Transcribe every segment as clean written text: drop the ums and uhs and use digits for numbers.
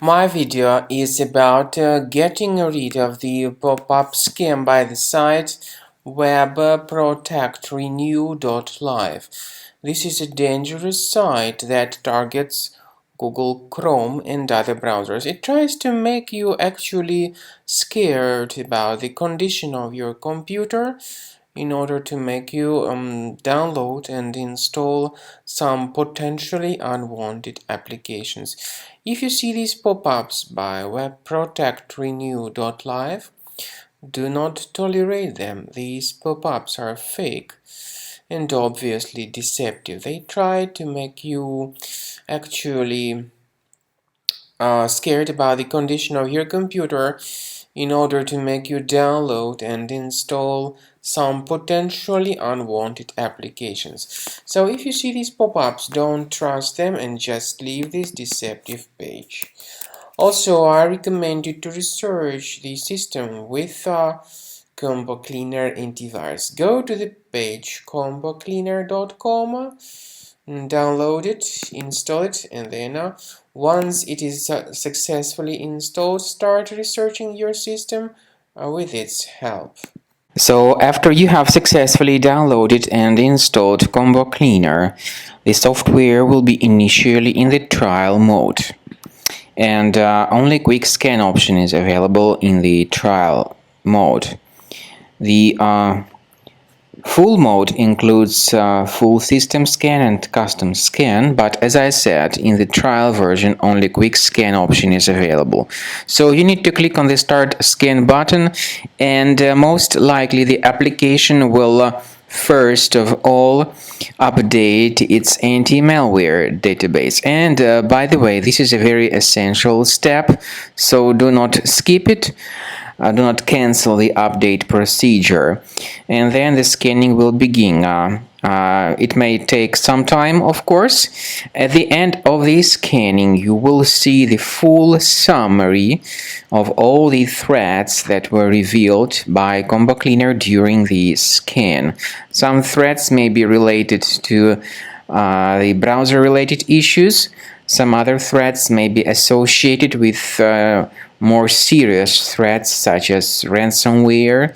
My video is about getting rid of the pop-up scam by the site Webprotectrenew.live. This is a dangerous site that targets Google Chrome and other browsers. It tries to make you actually scared about the condition of your computer in order to make you download and install some potentially unwanted applications. If you see these pop-ups by Webprotectrenew.live, do not tolerate them. These pop-ups are fake and obviously deceptive. They try to make you actually scared about the condition of your computer in order to make you download and install some potentially unwanted applications. So if you see these pop-ups, don't trust them and just leave this deceptive page. Also, I recommend you to research the system with Combo Cleaner antivirus. Go to the page combocleaner.com, download it, install it, and then once it is successfully installed, start researching your system with its help. So after you have successfully downloaded and installed Combo Cleaner, the software will be initially in the trial mode, and only quick scan option is available in the trial mode. The full mode includes full system scan and custom scan, but as I said, in the trial version only quick scan option is available. So you need to click on the start scan button, and most likely the application will first of all update its anti-malware database. And by the way, this is a very essential step, so do not skip it. Do not cancel the update procedure, and then the scanning will begin. It may take some time, of course. At the end of the scanning, you will see the full summary of all the threats that were revealed by Combo Cleaner during the scan. Some threats may be related to the browser-related issues. Some other threats may be associated with more serious threats such as ransomware,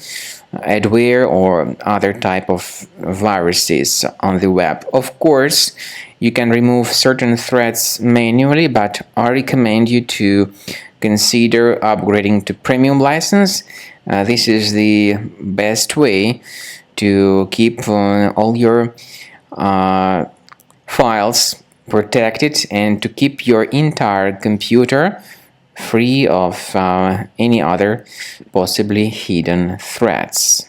adware, or other type of viruses on the web. Of course, you can remove certain threats manually, but I recommend you to consider upgrading to premium license. This is the best way to keep all your files protected and to keep your entire computer free of any other possibly hidden threats.